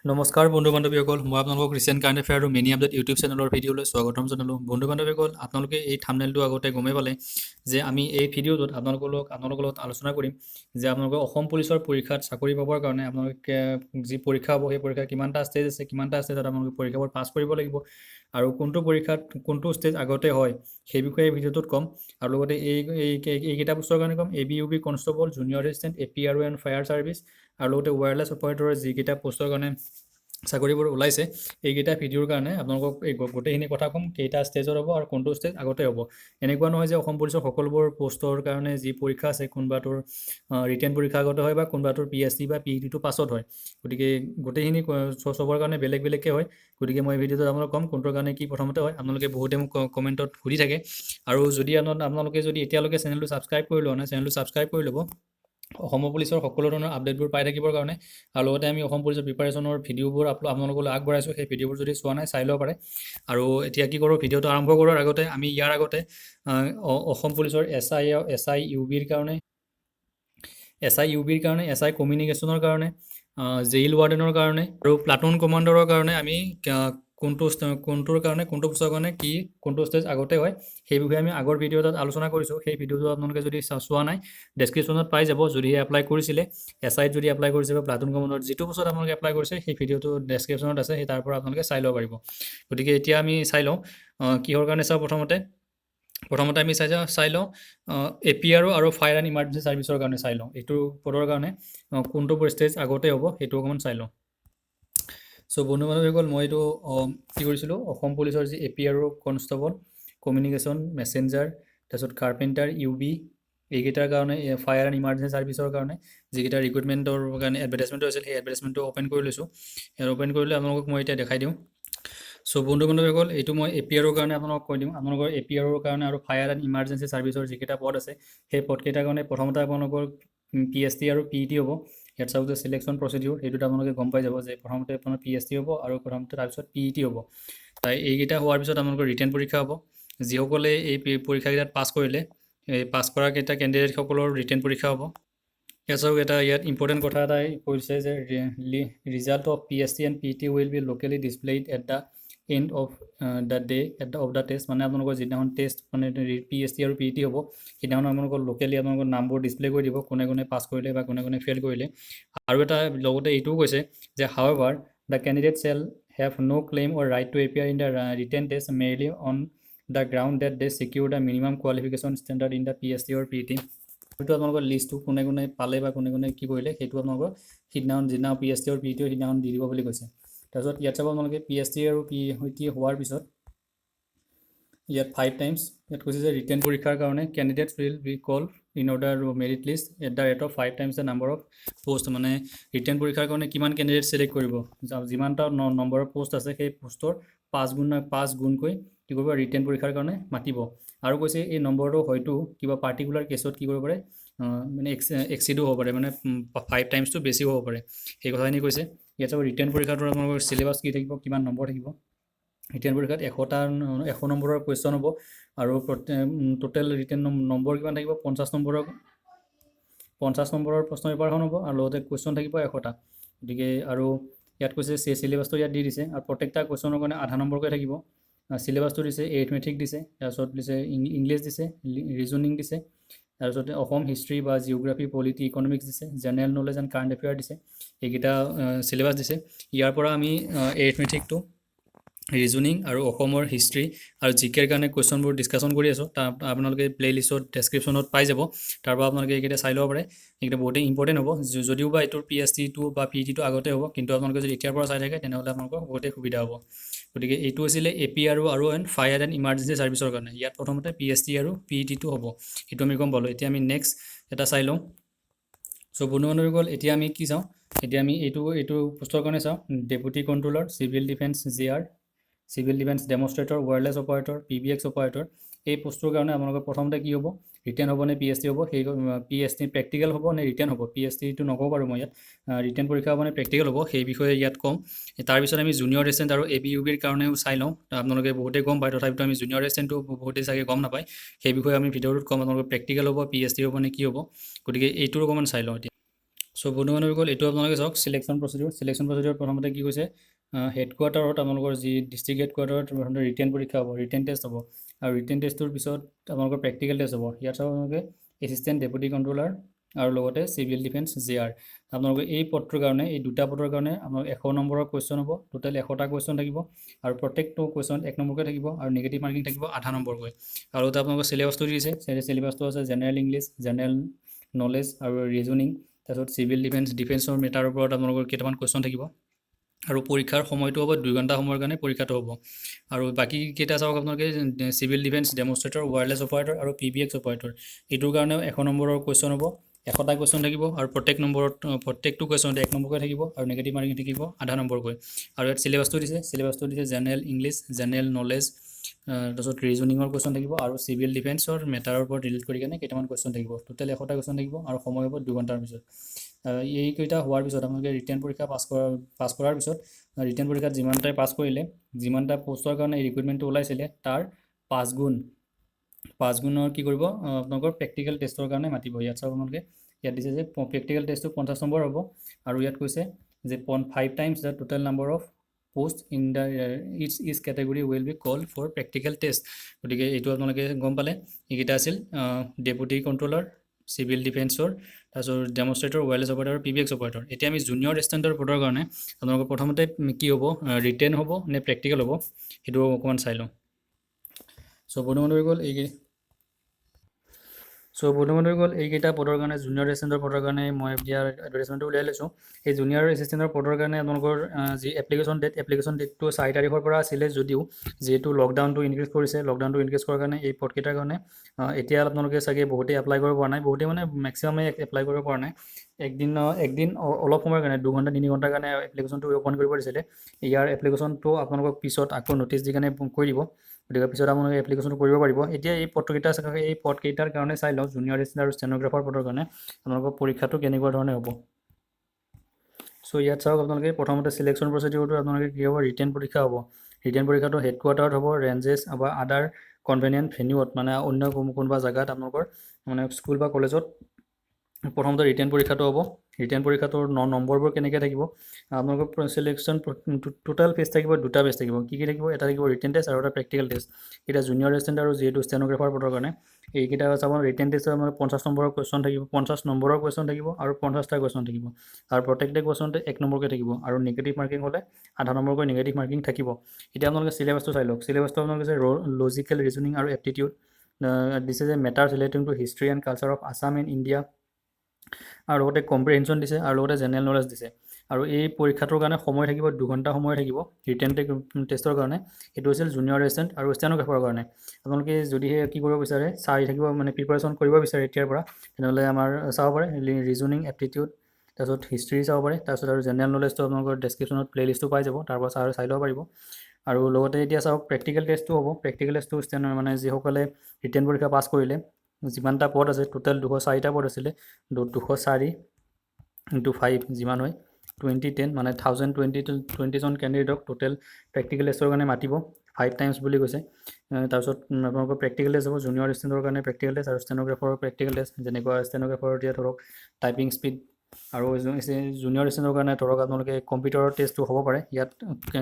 নমস্কাৰ বন্ধু বান্ধৱীসকল, মই আপোনালোকক ৰিচেণ্ট কাৰেণ্ট এফেয়াৰ আৰু মিনি আপডেট ইউটিউব চেনেলৰ ভিডিঅ'লৈ স্বাগতম জনালোঁ। বন্ধু বান্ধৱীসকল, আপোনালোকে এই থাম্বনেইলটো আগতে গমেই পালে যে আমি এই ভিডিঅ'টোত আপোনালোকৰ লগত আলোচনা কৰিম যে আপোনালোকৰ অসম পুলিচৰ পৰীক্ষাত চাকৰি পাবৰ কাৰণে আপোনালোকে যি পৰীক্ষা হ'ব সেই পৰীক্ষা কিমানটা ষ্টেজ আছে, কিমানটা ষ্টেজত আপোনালোকে পৰীক্ষাবোৰ পাছ কৰিব লাগিব আৰু কোনটো পৰীক্ষাত কোনটো ষ্টেজ আগতে হয় সেই বিষয়ে এই ভিডিঅ'টোত ক'ম। আৰু লগতে এইকেইটা বস্তুৰ কাৰণে ক'ম ABUB constable, junior assistant, APRO and fire service আৰু লগতে ৱায়াৰলেছ অপাৰেটৰৰ যিকেইটা পোষ্টৰ কাৰণে চাকৰিবোৰ ওলাইছে এইকেইটা ভিডিঅ'ৰ কাৰণে আপোনালোকক এই গোটেইখিনি কথা ক'ম, কেইটা ষ্টেজত হ'ব আৰু কোনটো ষ্টেজ আগতে হ'ব। এনেকুৱা নহয় যে অসম পুলিচৰ সকলোবোৰ পোষ্টৰ কাৰণে যি পৰীক্ষা আছে কোনোবাটোৰ ৰিটেন পৰীক্ষা আগতে হয় বা কোনোবাটোৰ PSC বা PETটো পাছত হয়। গতিকে গোটেইখিনি চবৰ কাৰণে বেলেগ বেলেগকৈ হয়। গতিকে মই এই ভিডিঅ'টোত আপোনালোকক ক'ম কোনটোৰ কাৰণে কি প্ৰথমতে হয়। আপোনালোকে বহুতে মোক কমেণ্টত সুধি থাকে আৰু যদি আপোনালোকে যদি এতিয়ালৈকে চেনেলটো ছাবস্ক্ৰাইব কৰি লোৱা নাই, চেনেলটো ছাবস্ক্ৰাইব কৰি ল'ব অসম পুলিচৰ সকলো ধৰণৰ আপডেটবোৰ পাই থাকিবৰ কাৰণে। আৰু লগতে আমি অসম পুলিচৰ প্ৰিপাৰেশ্যনৰ ভিডিঅ'বোৰ আপোনালোকলৈ আগবঢ়াইছোঁ, সেই ভিডিঅ'বোৰ যদি চোৱা নাই চাই ল'ব পাৰে। আৰু এতিয়া কি কৰোঁ, ভিডিঅ'টো আৰম্ভ কৰাৰ আগতে আমি ইয়াৰ আগতে অসম পুলিচৰ SI UBৰ কাৰণে SI কমিউনিকেশ্যনৰ কাৰণে, জেইল ৱাৰ্ডেনৰ কাৰণে আৰু প্লাটুন কমাণ্ডাৰৰ কাৰণে আমি কোনটোৰ কাৰণে কোনটো পোষ্টৰ কাৰণে কোনটো ষ্টেজ আগতে হয় সেই বিষয়ে আমি আগৰ ভিডিঅ' এটাত আলোচনা কৰিছোঁ। সেই ভিডিঅ'টো আপোনালোকে যদি চোৱা নাই ডেছক্ৰিপশ্যনত পাই যাব। যদিহে এপ্লাই কৰিছিলে SIত যদি এপ্লাই কৰিছে বা প্লাটুন কমাণ্ডাৰত যিটো পোষ্টত আপোনালোকে এপ্লাই কৰিছে সেই ভিডিঅ'টো ডেছক্ৰিপশ্যনত আছে, সেই তাৰ পৰা আপোনালোকে চাই ল'ব পাৰিব। গতিকে এতিয়া আমি চাই লওঁ কিহৰ কাৰণে চাওঁ। প্ৰথমতে আমি চাই লওঁ APRO আৰু ফায়াৰ এণ্ড ইমাৰ্জেঞ্চি ছাৰ্ভিচৰ কাৰণে চাই লওঁ। এইটো পদৰ কাৰণে কোনটো ষ্টেজ আগতে হ'ব সেইটো অকণমান চাই লওঁ। চ' বন্ধু বান্ধৱীসকল, মই এইটো কি কৰিছিলোঁ, অসম পুলিচৰ যি APRO কনষ্টেবল, কমিউনিকেশ্যন, মেছেঞ্জাৰ, তাৰপিছত কাৰ্পেণ্টাৰ, UB এইকেইটাৰ কাৰণে, ফায়াৰ এণ্ড ইমাৰ্জেঞ্চি ছাৰ্ভিচৰ কাৰণে যিকেইটা ৰিক্ৰুইটমেণ্টৰ কাৰণে এডভাৰটাইজমেণ্ট হৈছিল সেই এডভাৰটাইজমেণ্টটো অ'পেন কৰি লৈছোঁ। অ'পেন কৰিলে আপোনালোকক মই এতিয়া দেখাই দিওঁ। চ' বন্ধু বান্ধৱীসকল, এইটো মই APROৰ কাৰণে আপোনালোকক কৈ দিওঁ। আপোনালোকৰ APROৰ কাৰণে আৰু ফায়াৰ এণ্ড ইমাৰ্জেঞ্চি ছাৰ্ভিচৰ যিকেইটা পদ আছে সেই পদকেইটাৰ কাৰণে প্ৰথমতে আপোনালোকৰ PST আৰু PET হ'ব। ইয়াত চাওক যে চিলেকশ্যন প্ৰচিডিউৰ, সেইটোত আপোনালোকে গম পাই যাব যে প্ৰথমতে আপোনাৰ PST হ'ব আৰু তাৰপিছত PET হ'ব। তাই এইকেইটা হোৱাৰ পিছত আপোনালোকৰ ৰিটেন পৰীক্ষা হ'ব। যিসকলে এই পৰীক্ষাকেইটাত পাছ কৰিলে, এই পাছ কৰা কেইটা কেণ্ডিডেটসকলৰ ৰিটেন পৰীক্ষা হ'ব। ইয়াত চাওক ইয়াত ইম্পৰ্টেণ্ট কথা এটাই কৈছে যে result of PST and PET will be locally displayed at the end of the day of the test. মানে আপোনালোকৰ যিদিনাখন টেষ্ট মানে PST আৰু PET হ'ব সেইদিনাখন আপোনালোকৰ লোকেলি আপোনালোকৰ নামবোৰ ডিছপ্লে কৰি দিব, কোনে কোনে পাছ কৰিলে বা কোনে কোনে ফেইল কৰিলে। আৰু এটা লগতে এইটোও কৈছে যে however the candidate shall have no' claim or right to appear in the written test merely on the ground that they secure the minimum qualification standard in the PST or PET। সেইটো আপোনালোকৰ লিষ্টটো কোনে কোনে পালে বা কোনে কোনে কি কৰিলে সেইটো আপোনালোকৰ যিদিনা PST আৰু PET সিদিনাখন দি দিব বুলি কৈছে। তাৰপিছত ইয়াত চাব আপোনালোকে PST আৰু PET হোৱাৰ পিছত ইয়াত 5 টাইমছ ইয়াত কৈছে যে ৰিটেন পৰীক্ষাৰ কাৰণে candidates will be call in order merit list at the rate of 5 times the number of post. মানে ৰিটেন পৰীক্ষাৰ কাৰণে কিমান কেণ্ডিডেট ছিলেক্ট কৰিব, যিমানটা নম্বৰৰ পোষ্ট আছে সেই পোষ্টৰ 5 গুণকৈ কি কৰিব, ৰিটেন পৰীক্ষাৰ কাৰণে মাতিব। আৰু কৈছে এই নম্বৰটো হয়তো কিবা পাৰ্টিকুলাৰ কেছত কি কৰিব পাৰে, মানে এক্সিডো হ'ব পাৰে, মানে 5 টাইমছটো বেছিও হ'ব পাৰে, সেই কথাখিনি কৈছে। ইয়াত চাব ৰিটেন পৰীক্ষাটোৰ আপোনালোকৰ চিলেবাছ কি থাকিব, কিমান নম্বৰ থাকিব। ৰিটেন পৰীক্ষাত 100 নম্বৰৰ কুৱেশ্যন হ'ব আৰু টোটেল ৰিটেন নম্বৰ কিমান থাকিব, 50 নম্বৰৰ প্ৰশ্ন পেপাৰখন হ'ব আৰু লগতে কুৱেশ্যন থাকিব 100টা। গতিকে আৰু ইয়াত কৈছে চিলেবাছটো ইয়াত দি দিছে আৰু প্ৰত্যেকটা কুৱেশ্যনৰ কাৰণে আধা নম্বৰকৈ থাকিব। চিলেবাছটো দিছে এৰিথমেটিক দিছে, তাৰপিছত দিছে ইংলিছ দিছে, ৰিজনিং দিছে, তাৰপিছতে অসম হিষ্ট্ৰী বা জিঅ'গ্ৰাফী, পলিটি, ইকনমিক্স দিছে, general knowledge and current affair দিছে। এইকেইটা চিলেবাছ দিছে। ইয়াৰ পৰা আমি এৰিথমেটিকটো, ৰিজনিং আৰু অসমৰ হিষ্ট্ৰী আৰু জিকেৰ কাৰণে কুৱেশ্যনবোৰ ডিছকাশ্যন কৰি আছোঁ। তাৰ আপোনালোকে প্লে'লিষ্টত ডেছক্ৰিপশ্যনত পাই যাব, তাৰ পৰা আপোনালোকে এইকেইটা চাই ল'ব পাৰে। এইকেইটা বহুতেই ইম্পৰ্টেণ্ট হ'ব, যদিও বা এইটোৰ PSTটো বা PETটো আগতে হ'ব, কিন্তু আপোনালোকে যদি এতিয়াৰ পৰা চাই থাকে তেনেহ'লে আপোনালোকৰ বহুতেই সুবিধা হ'ব। গতিকে এইটো আছিলে APRO আৰু ফায়াৰ এণ্ড ইমাৰ্জেঞ্চি ছাৰ্ভিচৰ কাৰণে। ইয়াত প্ৰথমতে PST আৰু PETটো হ'ব, সেইটো আমি গম পালোঁ। এতিয়া আমি নেক্সট এটা চাই লওঁ। চ' বন্ধু বান্ধৱীসকল, এতিয়া আমি কি চাওঁ, এতিয়া আমি এইটো পোষ্টৰ কাৰণে চাওঁ। Deputy controller, civil defence JR, civil defence demonstrator, wireless operator, PBX operator. এই পোষ্টটোৰ কাৰণে আপোনালোকৰ প্ৰথমতে কি হ'ব, ৰিটেন হ'ব নে PST হ'ব, সেই PST প্ৰেক্টিকেল হ'ব নে ৰিটেন হ'ব। PSTটো নকওঁ বাৰু মই ইয়াত, ৰিটেন পৰীক্ষা হ'ব নে প্ৰেক্টিকেল হ'ব সেই বিষয়ে ইয়াত ক'ম। তাৰপিছত আমি জুনিয়ৰ এছিষ্টেণ্ট আৰু ABUBৰ কাৰণেও চাই লওঁ। আপোনালোকে বহুতেই গম পায়, তথাপিতো আমি জুনিয়ৰ এছিষ্টেণ্টটো বহুতেই চাগে গম নাপায়, সেই বিষয়ে আমি ভিডিঅ'টোত ক'ম। আপোনালোকৰ প্ৰেক্টিকেল হ'ব, PST হ'ব নে কি হ'ব, গতিকে এইটোৰ অকণমান চাই লওঁ এতিয়া। সো বন্ধুবান্ধৱীসকল এইটো আপোনালোকে চাওক চিলেকশ্যন প্ৰচিডিউৰ প্ৰথমতে কি কৈছে হেডকোৱাৰ্টাৰত আপোনালোকৰ যি ডিষ্ট্ৰিক্ট হেডকোৱাৰ্টাৰত প্ৰথমতে ৰিটেন পৰীক্ষা হ'ব ৰিটেন টেষ্ট হ'ব আৰু ৰিটেন টেষ্টটোৰ পিছত আপোনালোকৰ প্ৰেক্টিকেল টেষ্ট হ'ব ইয়াত চাওক আপোনালোকে এছিষ্টেণ্ট ডেপুটি কণ্ট্ৰলাৰ আৰু লগতে চিভিল ডিফেন্স JR আপোনালোকে এই পদটোৰ কাৰণে এই দুটা পদৰ কাৰণে আপোনালোকৰ 100 নম্বৰৰ কুৱেশ্যন হ'ব টোটেল 100টা কুৱেশ্যন থাকিব আৰু প্ৰত্যেকটো কুৱেশ্যন 1 নম্বৰকৈ থাকিব আৰু নিগেটিভ মাৰ্কিং থাকিব আধা নম্বৰকৈ আৰু তাত আপোনালোকৰ চিলেবাছটো দিছে চিলেবাছটো আছে জেনেৰেল ইংলিছ জেনেৰেল নলেজ আৰু ৰিজনিং তাৰপিছত চিভিল ডিফেন্সৰ মেটাৰৰ ওপৰত আপোনালোকৰ কেইটামান কুৱেশ্যন থাকিব আৰু পৰীক্ষাৰ সময়টো হ'ব 2 ঘণ্টা সময়ৰ কাৰণে পৰীক্ষাটো হ'ব আৰু বাকী কেইটা চাওক আপোনালোকে civil defence demonstrator wireless operator আৰু PBX অপাৰেটৰ এইটোৰ কাৰণেও 100 নম্বৰৰ কুৱেশ্যন হ'ব 100টা কুৱেশ্যন থাকিব আৰু প্ৰত্যেকটো কুৱেশ্যনতে 1 নম্বৰকৈ থাকিব আৰু নিগেটিভ মাৰ্কিং থাকিব আধা নম্বৰকৈ আৰু ইয়াত চিলেবাছটো দিছে জেনেৰেল ইংলিছ জেনেৰেল নলেজ তাৰপিছত ৰিজনিঙৰ কুৱেশ্যন থাকিব আৰু চিভিল ডিফেন্সৰ মেটাৰৰ ওপৰত ৰিলেট কৰি কেনে কেইটামান কুৱেশ্যন থাকিব টোটেল 100টা কুৱেশ্যন থাকিব আৰু সময় হ'ব 2 ঘণ্টাৰ পিছত এইকেইটা হোৱাৰ পিছত আপোনালোকে ৰিটেন পৰীক্ষা পাছ কৰাৰ পিছত ৰিটেন পৰীক্ষাত যিমানটাই পাছ কৰিলে যিমানটা পষ্টৰ কাৰণে এই ৰিক্ৰুইটমেণ্টটো ওলাইছিলে তাৰ 5 গুণৰ কি কৰিব আপোনালোকৰ প্ৰেক্টিকেল টেষ্টৰ কাৰণে মাতিব ইয়াত চাওক আপোনালোকে ইয়াত দিছে যে প্ৰেক্টিকেল টেষ্টটো 50 নম্বৰ হ'ব আৰু ইয়াত কৈছে যে 5 times the total number of post in the each category will be call for practical test গতিকে এইটো আপোনালোকে গম পালে এইকেইটা আছিল ডেপুটি কণ্ট্ৰলাৰ চিভিল ডিফেন্সৰ তাৰপিছত demonstrator wireless operator PBX operator এতিয়া আমি জুনিয়ৰ এছিষ্টেণ্টৰ পদৰ কাৰণে আপোনালোকৰ প্ৰথমতে কি হ'ব ৰিটেন হ'ব নে প্ৰেক্টিকেল হ'ব সেইটো অকণমান চাই লওঁ চ' বন্ধুবান্ধৱীসকল এইকেইটা পদৰ কাৰণে জুনিয়ৰ এছিষ্টেণ্টৰ পদৰ কাৰণে মই এতিয়া এডভাৰটাইজমেণ্টটো উলিয়াই লৈছোঁ এই জুনিয়ৰ এছিষ্টেণ্টৰ পদৰ কাৰণে আপোনালোকৰ যি এপ্লিকেশ্যন ডেটটো 4 তাৰিখৰ পৰা আছিলে যদিও যিহেতু লকডাউনটো ইনক্ৰিজ কৰাৰ কাৰণে এই পদকেইটাৰ কাৰণে এতিয়া আপোনালোকে চাগে বহুতেই এপ্লাই কৰিব পৰা নাই বহুতেই মানে মেক্সিমামে এপ্লাই কৰিব পৰা নাই একদিন অলপ সময়ৰ কাৰণে 2 ঘণ্টা 3 ঘণ্টাৰ কাৰণে এপ্লিকেশ্যনটো অ'পন কৰিব দিছিলে ইয়াৰ এপ্লিকেশ্যনটো আপোনালোকক পিছত আকৌ ন'টিচ দি কাৰণে কৰি দিব গতিকে পিছত আপোনালোকে এপ্লিকেশ্যনটো কৰিব পাৰিব এতিয়া এই পদকেইটাৰ কাৰণে চাই লওঁ জুনিয়ৰ এছিষ্টেণ্ট আৰু ষ্টেন'গ্ৰাফাৰ পদৰ কাৰণে আপোনালোকৰ পৰীক্ষাটো কেনেকুৱা ধৰণে হ'ব চ' ইয়াত চাওক আপোনালোকে প্ৰথমতে চিলেকশ্যন প্ৰচিডিউৰটো আপোনালোকে কি হ'ব ৰিটেন পৰীক্ষা হ'ব ৰিটেন পৰীক্ষাটো হেডকোৱাৰ্টাৰত হ'ব ৰেঞ্জেছ বা আদাৰ কনভেনিয়েণ্ট ভেনিউত মানে অন্য কোনোবা জেগাত আপোনালোকৰ মানে স্কুল বা কলেজত প্ৰথমতে ৰিটেন পৰীক্ষাটো হ'ব ৰিটেন পৰীক্ষাটোৰ নম্বৰবোৰ কেনেকৈ থাকিব আপোনালোকৰ চিলেকশ্যন টোটেল পেজ থাকিব 2টা পেজ থাকিব কি থাকিব এটা থাকিব ৰিটেন টেষ্ট আৰু এটা প্ৰেক্টিকেল টেষ্ট এতিয়া জুনিয়ৰ এছিষ্টেণ্ট আৰু যিহেতু ষ্টেন'গ্ৰাফাৰ পদৰ কাৰণে এইকেইটা চাব ৰিটেন টেষ্টৰ আমাৰ 50 নম্বৰৰ কুৱেশ্যন থাকিব 50 নম্বৰৰ কুৱেশ্যন থাকিব আৰু 50টা কুৱেশ্যন থাকিব আৰু প্ৰত্যেকটা কুৱেশ্যনতে 1 নম্বৰকৈ থাকিব আৰু নিগেটিভ মাৰ্কিং হ'লে আধা নম্বৰকৈ নিগেটিভ মাৰ্কিং থাকিব এতিয়া আপোনালোকে চিলেবাছটো চাই লওক চিলেবাছটো আপোনালোকে যে লজিকেল ৰিজনিং আৰু এপ্টিটিউড দিছে যে matters relating to history and culture of Assam and India আৰু লগতে কম্প্ৰিহেনশ্যন দিছে আৰু লগতে জেনেৰেল নলেজ দিছে আৰু এই পৰীক্ষাটোৰ কাৰণে সময় থাকিব 2 ঘণ্টা সময় থাকিব ৰিটেন টেষ্টৰ কাৰণে এইটো আছিল জুনিয়ৰ এছিষ্টেণ্ট আৰু ষ্টেন'গ্ৰাফাৰৰ কাৰণে আপোনালোকে যদিহে কি কৰিব বিচাৰে চাই থাকিব মানে প্ৰিপাৰেশ্যন কৰিব বিচাৰে এতিয়াৰ পৰা তেনেহ'লে আমাৰ চাব পাৰে ৰিজনিং এপ্টিটিউড তাৰপিছত হিষ্ট্ৰী চাব পাৰে তাৰপিছত আৰু জেনেৰেল নলেজটো আপোনালোকৰ ডেছক্ৰিপশ্যনত প্লে'লিষ্টটো পাই যাব তাৰ পৰা চাই ল'ব পাৰিব আৰু লগতে এতিয়া চাওক প্ৰেক্টিকেল টেষ্টটো হ'ব প্ৰেক্টিকেল টেষ্টটো মানে যিসকলে ৰিটেন পৰীক্ষা পাছ কৰিলে যিমানটা পদ আছে টোটেল 204টা পদ আছিলে 204 × 5 যিমান হয় 2010 মানে 1020জন কেণ্ডিডেটক টোটেল প্ৰেক্টিকেল টেষ্টৰ কাৰণে মাতিব 5 টাইমছ বুলি কৈছে তাৰপিছত আপোনালোকৰ প্ৰেক্টিকেল টেষ্ট হ'ব জুনিয়ৰ এছিষ্টেণ্টৰ কাৰণে প্ৰেক্টিকেল টেষ্ট আৰু ষ্টেন'গ্ৰাফাৰৰ প্ৰেক্টিকেল টেষ্ট যেনেকুৱা ষ্টেন'গ্ৰাফাৰৰ এতিয়া ধৰক টাইপিং স্পীড আৰু জুনিয়ৰ এছিষ্টেণ্টৰ কাৰণে ধৰক আপোনালোকে কম্পিউটাৰৰ টেষ্টটো হ'ব পাৰে ইয়াত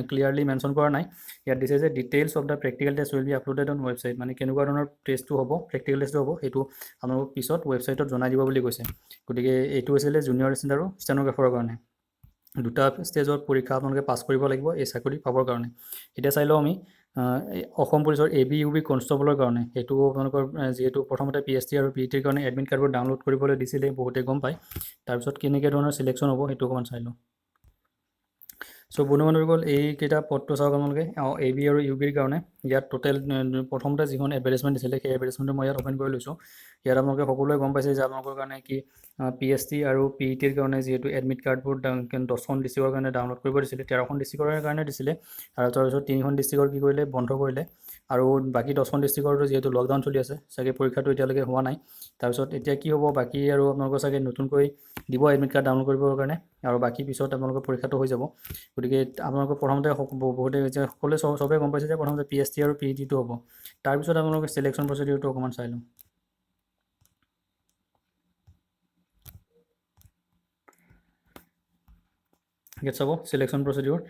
ক্লিয়াৰলি মেনশ্যন কৰা নাই ইয়াত দিছে যে details of the practical test will be uploaded on website মানে কেনেকুৱা ধৰণৰ টেষ্টটো হ'ব প্ৰেক্টিকেল টেষ্টটো হ'ব সেইটো আপোনালোকক পিছত ৱেবছাইটত জনাই দিব বুলি কৈছে গতিকে এইটো আছিলে জুনিয়ৰ এছিষ্টেণ্ট আৰু ষ্টেন'গ্ৰাফাৰৰ কাৰণে 2টা ষ্টেজত পৰীক্ষা আপোনালোকে পাছ কৰিব লাগিব এই চাকৰি পাবৰ কাৰণে এতিয়া চাই লওঁ আমি অসম পুলিচৰ ABUB কনষ্টেবলৰ কাৰণে সেইটো আপোনালোকৰ যিহেতু প্ৰথমতে PST আৰু PETৰ কাৰণে এডমিট কাৰ্ডবোৰ ডাউনলোড কৰিবলৈ দিছিলে বহুতে গম পায় তাৰপিছত কেনেকৈ ধৰণৰ চিলেকশ্যন হ'ব সেইটো অকণমান চাই লওঁ চ' বন্ধুবান্ধৱীসকল এইকেইটা পদটো চাওক আপোনালোকে AB আৰু UBৰ কাৰণে ইয়াত টোটেল প্ৰথমতে যিখন এডভাৰটাইজমেণ্ট দিছিলে সেই এডভাৰটাইজমেণ্টটো মই ইয়াত অ'পেন কৰি লৈছোঁ ইয়াত আপোনালোকে সকলোৱে গম পাইছে যে আপোনালোকৰ কাৰণে কি PST আৰু PETৰ কাৰণে যিহেতু এডমিট কাৰ্ডবোৰ 10খন ডিষ্ট্ৰিক্টৰ কাৰণে ডাউনলোড কৰিব দিছিলে 13খন ডিষ্ট্ৰিক্টৰ কাৰণে দিছিলে আৰু তাৰপিছত 3খন ডিষ্ট্ৰিক্টৰ কি কৰিলে বন্ধ কৰিলে আৰু বাকী 10খন ডিষ্ট্ৰিক্টৰটো যিহেতু লকডাউন চলি আছে চাগে পৰীক্ষাটো এতিয়ালৈকে হোৱা নাই তাৰপিছত এতিয়া কি হ'ব বাকী আৰু আপোনালোকৰ চাগে নতুনকৈ দিব এডমিট কাৰ্ড ডাউনলোড কৰিবৰ কাৰণে আৰু বাকী পিছত আপোনালোকৰ পৰীক্ষাটো হৈ যাব গতিকে আপোনালোকৰ প্ৰথমতে বহুতে সকলোৱে চবেই গম পাইছে যে প্ৰথমতে PST আৰু PETটো হ'ব তাৰপিছত আপোনালোকে চিলেকশ্যন প্ৰচিডিউৰটো অকণমান চাই লওঁ ইয়াত চাব চিলেকশ্যন প্ৰচিডিউৰ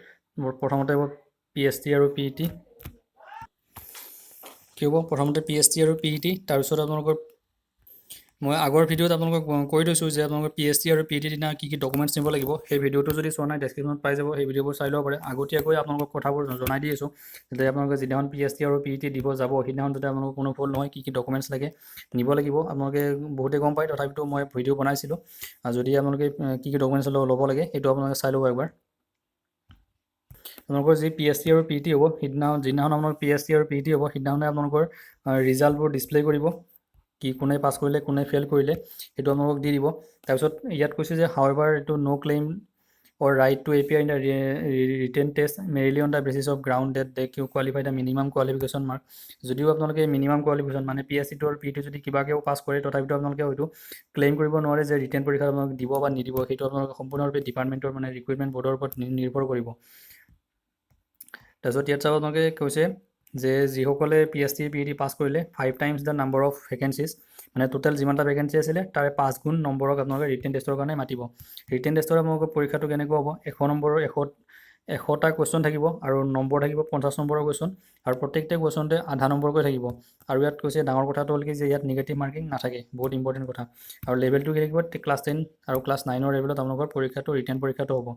প্ৰথমতে হ'ব PST আৰু PET কি হ'ব প্ৰথমতে PST আৰু PET তাৰপিছত আপোনালোকৰ মই আগৰ ভিডিঅ'ত আপোনালোকক কৈ থৈছোঁ যে আপোনালোকৰ PST আৰু PET দিনা কি কি ডকুমেণ্টছ নিব লাগিব সেই ভিডিঅ'টো যদি চোৱা নাই ডেছক্ৰিপশ্যনত পাই যাব সেই ভিডিঅ'বোৰ চাই ল'ব পাৰে আগতীয়াকৈ আপোনালোকক কথাবোৰ জনাই দি আছোঁ যাতে আপোনালোকে যিদিনাখন PST আৰু PET দিব যাব সেইদিনাখন যাতে আপোনালোকৰ কোনো ভুল নহয় কি কি ডকুমেণ্টছ লাগে নিব লাগিব আপোনালোকে বহুতে গম পায় তথাপিতো মই ভিডিঅ' বনাইছিলোঁ যদি আপোনালোকে কি কি ডকুমেণ্টছ ল'ব লাগে সেইটো আপোনালোকে চাই ল'ব একবাৰ আপোনালোকৰ যি PST আৰু PET হ'ব যিদিনাখন আপোনালোকৰ PST আৰু PET হ'ব সেইদিনাখনে আপোনালোকৰ ৰিজাল্টবোৰ ডিছপ্লে কৰিব কি কোনে পাছ কৰিলে কোনে ফেইল কৰিলে সেইটো আপোনালোকক দি দিব তাৰপিছত ইয়াত কৈছে যে হাউএভাৰ এইটো ন' claim or right to API in the written test merely on the basis of ground that they qualify the minimum qualification mark যদিও আপোনালোকে মিনিমাম কোৱালিফিকেশ্যন মানে PSC টো আৰু PET যদি কিবাকেও পাছ কৰে তথাপিতো আপোনালোকে হয়তো ক্লেইম কৰিব নোৱাৰে যে ৰিটেন পৰীক্ষা আপোনালোকে দিব বা নিদিব সেইটো আপোনালোকে সম্পূৰ্ণৰূপে ডিপাৰ্টমেণ্টৰ মানে ৰিক্ৰুইটমেণ্ট বৰ্ডৰ ওপৰত নিৰ্ভৰ কৰিব তাৰপিছত ইয়াত চাব আপোনালোকে কৈছে যে যিসকলে PST PET পাছ কৰিলে 5 times the number of vacancies মানে টোটেল যিমানটা ভেকেঞ্চি আছিলে তাৰে 5 গুণ নম্বৰক আপোনালোকে ৰিটেন টেষ্টৰ কাৰণে মাতিব ৰিটেন টেষ্টৰ আপোনালোকৰ পৰীক্ষাটো কেনেকুৱা হ'ব 100 নম্বৰৰ 100টা কুৱেশ্যন থাকিব আৰু নম্বৰ থাকিব 50 নম্বৰৰ কুৱেশ্যন আৰু প্ৰত্যেকটা কুৱেশ্যনতে আধা নম্বৰকৈ থাকিব আৰু ইয়াত কৈছে ডাঙৰ কথাটো হ'ল কি যে ইয়াত নিগেটিভ মাৰ্কিং নাথাকে বহুত ইম্পৰ্টেণ্ট কথা আৰু লেভেলটো কি থাকিব ক্লাছ 10 আৰু ক্লাছ 9ৰ লেভেলত আপোনালোকৰ পৰীক্ষাটো ৰিটেন পৰীক্ষাটো হ'ব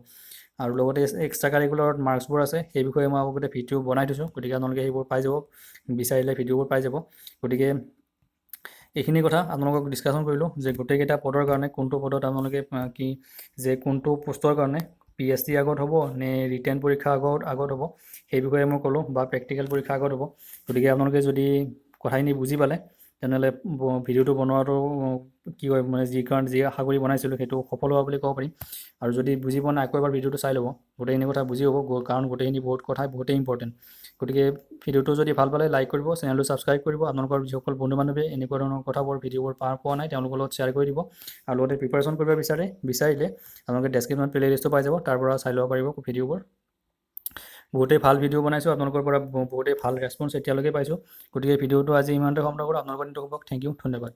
আৰু লগতে এক্সট্ৰা কাৰিকুলাৰ মাৰ্কছবোৰ আছে সেই বিষয়ে মই আগতে ভিডিঅ' বনাই থৈছোঁ গতিকে আপোনালোকে সেইবোৰ পাই যাব বিচাৰিলে ভিডিঅ'বোৰ পাই যাব গতিকে এইখিনি কথা আপোনালোকক ডিছকাশ্যন কৰিলোঁ যে গোটেইকেইটা পদৰ কাৰণে কোনটো পদত আপোনালোকে কি যে কোনটো পোষ্টৰ কাৰণে PST আগত হ'ব নে ৰিটেন পৰীক্ষা আগত হ'ব সেই বিষয়ে মই ক'লোঁ বা প্ৰেক্টিকেল পৰীক্ষা আগত হ'ব গতিকে আপোনালোকে যদি কথাখিনি বুজি পালে তেনেহ'লে ভিডিঅ'টো বনোৱাটো কি হয় মানে যি আশা কৰি বনাইছিলোঁ সেইটো সফল হোৱা বুলি ক'ব পাৰিম আৰু যদি বুজি পোৱা নাই আকৌ এবাৰ ভিডিঅ'টো চাই ল'ব গোটেইখিনি কথা বুজি হ'ব কাৰণ গোটেইখিনি বহুতেই ইম্পৰ্টেণ্ট গতিকে ভিডিঅ'টো যদি ভাল পালে লাইক কৰিব চেনেলটো ছাবস্ক্ৰাইব কৰিব আপোনালোকৰ যিসকল বন্ধু বান্ধৱীয়ে এনেকুৱা ধৰণৰ কথাবোৰ ভিডিঅ'বোৰ পোৱা নাই তেওঁলোকৰ লগত শ্বেয়াৰ কৰি দিব আৰু লগতে প্ৰিপাৰেশ্যন কৰিব বিচাৰিলে আপোনালোকে ডেছক্ৰিপশ্যনত প্লে'লিষ্টটো পাই যাব তাৰ পৰা চাই ল'ব পাৰিব ভিডিঅ'বোৰ বহুতেই ভাল ভিডিঅ' বনাইছোঁ আপোনালোকৰ পৰা বহুতেই ভাল ৰেছপন্স এতিয়ালৈকে পাইছোঁ গতিকে ভিডিঅ'টো আজি ইমানতে সমাপ্ত কৰোঁ আপোনালোকৰ দিনটো হ'ব থেংক ইউ ধন্যবাদ